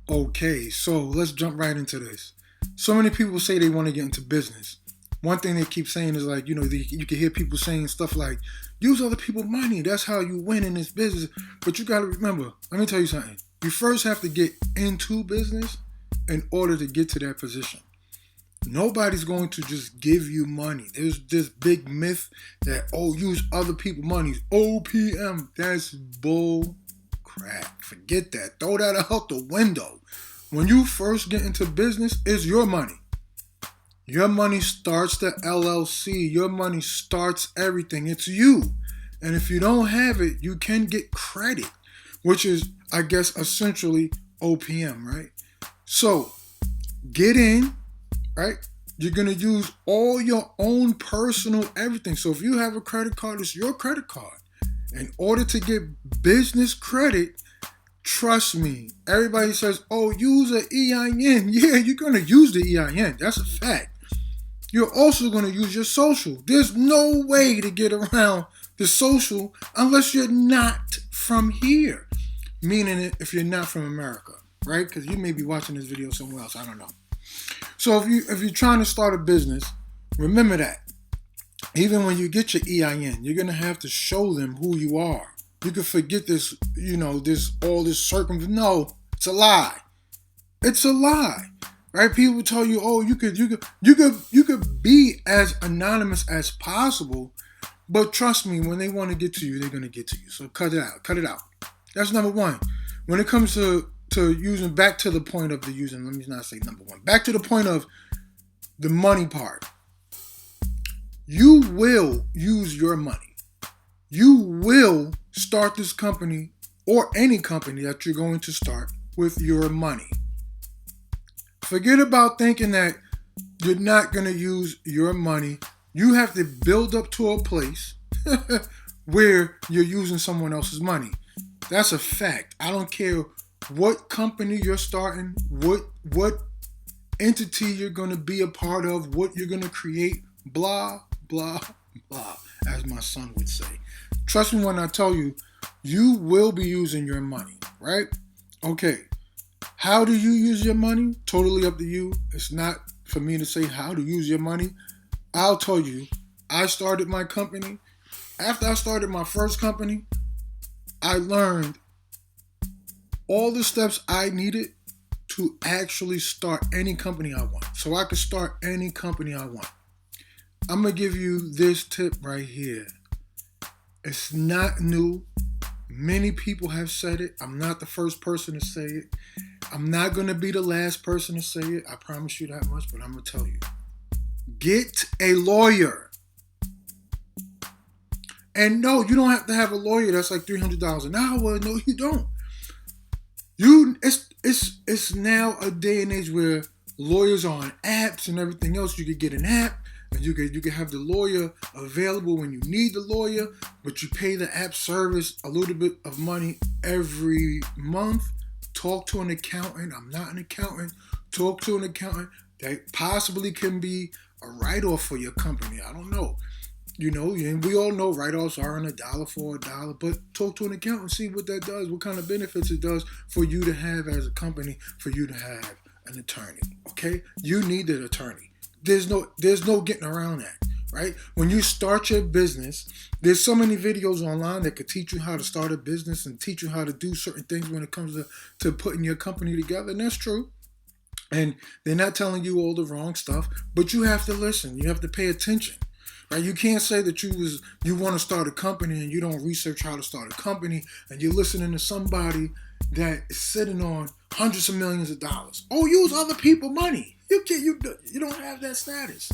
Okay, so let's jump right into this. So many people say they want to get into business. One thing they keep saying is like, you can hear people saying stuff like, use other people's money. That's how you win in this business. But you got to remember, let me tell you something. You first have to get into business in order to get to that position. Nobody's going to just give you money. There's this big myth that, oh, use other people's money. OPM. That's bull crap. Forget that. Throw that out the window. When you first get into business, it's your money. Your money starts the LLC. Your money starts everything. It's you. And if you don't have it, you can get credit, which is, I guess, essentially OPM, right? So get in, right? You're going to use all your own personal everything. So if you have a credit card, it's your credit card. In order to get business credit, trust me, everybody says, oh, use an EIN. Yeah, you're going to use the EIN. That's a fact. You're also going to use your social. There's no way to get around the social unless you're not from here. Meaning if you're not from America, right? Because you may be watching this video somewhere else. I don't know. So if you're trying to start a business, remember that. Even when you get your EIN, you're going to have to show them who you are. You can forget this, all this No, it's a lie. It's a lie. Right? People tell you, oh, you could be as anonymous as possible, but trust me, when they want to get to you, they're gonna get to you. So cut it out. Cut it out. That's number one. When it comes to using, back to the point of the using, let me not say number one. Back to the point of the money part. You will use your money. You will start this company or any company that you're going to start with your money. Forget about thinking that you're not going to use your money. You have to build up to a place where you're using someone else's money. That's a fact. I don't care what company you're starting, what entity you're going to be a part of, what you're going to create, blah, blah, blah, as my son would say. Trust me when I tell you, you will be using your money, right? Okay. How do you use your money? Totally up to you. It's not for me to say how to use your money. I'll tell you, I started my company. After I started my first company, I learned all the steps I needed to actually start any company I want. So I could start any company I want. I'm going to give you this tip right here. It's not new. Many people have said it. I'm not the first person to say it. I'm not going to be the last person to say it. I promise you that much, but I'm going to tell you. Get a lawyer. And no, you don't have to have a lawyer that's like $300 an hour. No, you don't. It's now a day and age where lawyers are on apps and everything else. You could get an app and you could have the lawyer available when you need the lawyer, but you pay the app service a little bit of money every month. Talk to an accountant. I'm not an accountant. Talk to an accountant that possibly can be a write-off for your company. I don't know. And we all know write-offs are on $1 for $1, but talk to an accountant, see what that does, what kind of benefits it does for you to have as a company, for you to have an attorney. Okay? You need an attorney. There's no getting around that. Right? When you start your business, there's so many videos online that could teach you how to start a business and teach you how to do certain things when it comes to putting your company together. And that's true. And they're not telling you all the wrong stuff, but you have to listen. You have to pay attention. Right? You can't say that you want to start a company and you don't research how to start a company and you're listening to somebody that is sitting on hundreds of millions of dollars. Oh, use other people's money. You don't have that status.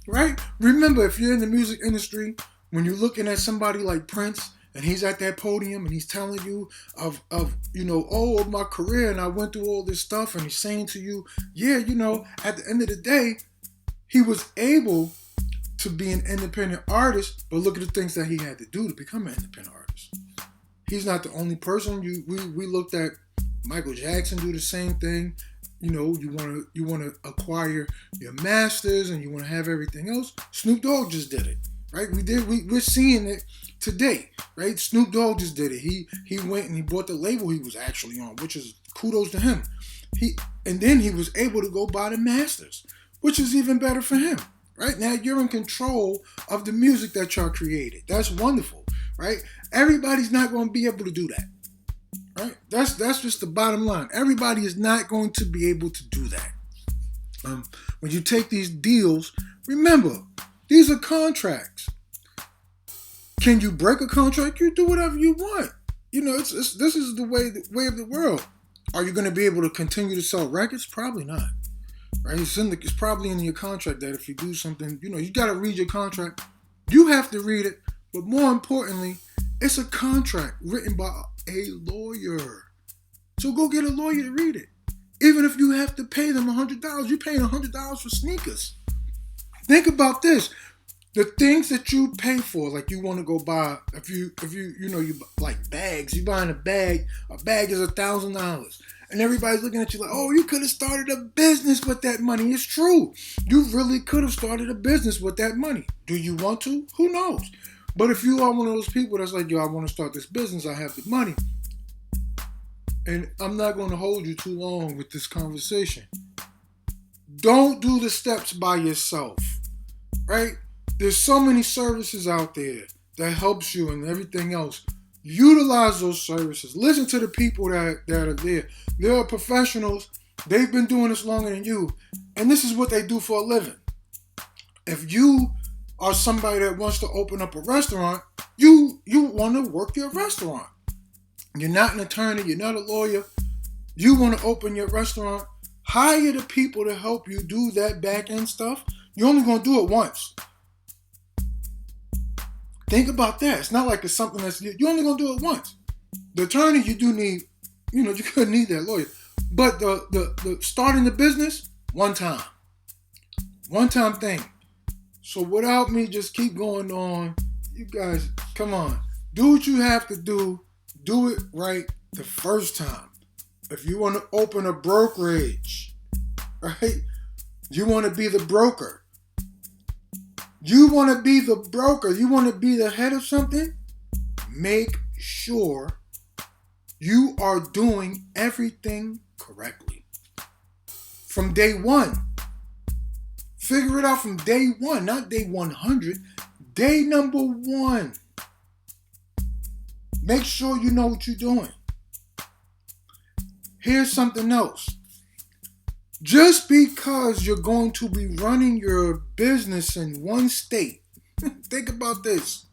Right? Remember, if you're in the music industry, when you're looking at somebody like Prince and he's at that podium and he's telling you of my career and I went through all this stuff, and he's saying to you, yeah, at the end of the day, he was able to be an independent artist, but look at the things that he had to do to become an independent artist. He's not the only person. We looked at Michael Jackson do the same thing. You want to acquire your masters and you want to have everything else. Snoop Dogg just did it, right? We're seeing it today, right? Snoop Dogg just did it. He went and he bought the label he was actually on, which is kudos to him. He and then he was able to go buy the masters, which is even better for him. Right now, you're in control of the music that y'all created. That's wonderful, right? Everybody's not going to be able to do that, right? That's just the bottom line. Everybody is not going to be able to do that. When you take these deals, remember these are contracts. Can you break a contract? You do whatever you want. This is the way of the world. Are you going to be able to continue to sell records? Probably not. Right? It's probably in your contract that if you do something, you got to read your contract. You have to read it, but more importantly, it's a contract written by a lawyer. So go get a lawyer to read it. Even if you have to pay them $100, you're paying $100 for sneakers. Think about this. The things that you pay for, like you want to go buy, if you like bags, you buying a bag is $1,000. And everybody's looking at you like, oh, you could have started a business with that money. It's true. You really could have started a business with that money. Do you want to? Who knows? But if you are one of those people that's like, yo, I want to start this business, I have the money. And I'm not going to hold you too long with this conversation. Don't do the steps by yourself, right? There's so many services out there that helps you and everything else. Utilize those services. Listen to the people that are there. There are professionals. They've been doing this longer than you. And this is what they do for a living. If you are somebody that wants to open up a restaurant, you want to work your restaurant. You're not an attorney. You're not a lawyer. You want to open your restaurant. Hire the people to help you do that back end stuff. You're only going to do it once. Think about that. It's not like it's something that's... You're only going to do it once. The attorney, you do need... you could need that lawyer. But the starting the business, one time. One time thing. So without me just keep going on, you guys, come on. Do what you have to do. Do it right the first time. If you want to open a brokerage, right? You want to be the broker. You want to be the broker. You want to be the head of something? Make sure you are doing everything correctly. From day one. Figure it out from day one, not day 100. Day number 1. Make sure you know what you're doing. Here's something else. Just because you're going to be running your business in one state, think about this.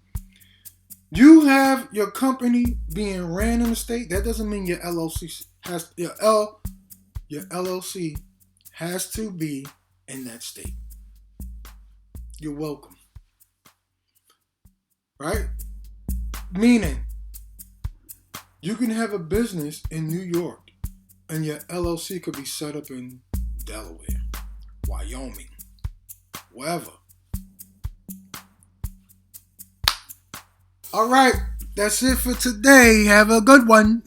You have your company being ran in a state. That doesn't mean your LLC has to be in that state. You're welcome. Right? Meaning, you can have a business in New York and your LLC could be set up in Delaware, Wyoming, wherever. All right, that's it for today. Have a good one.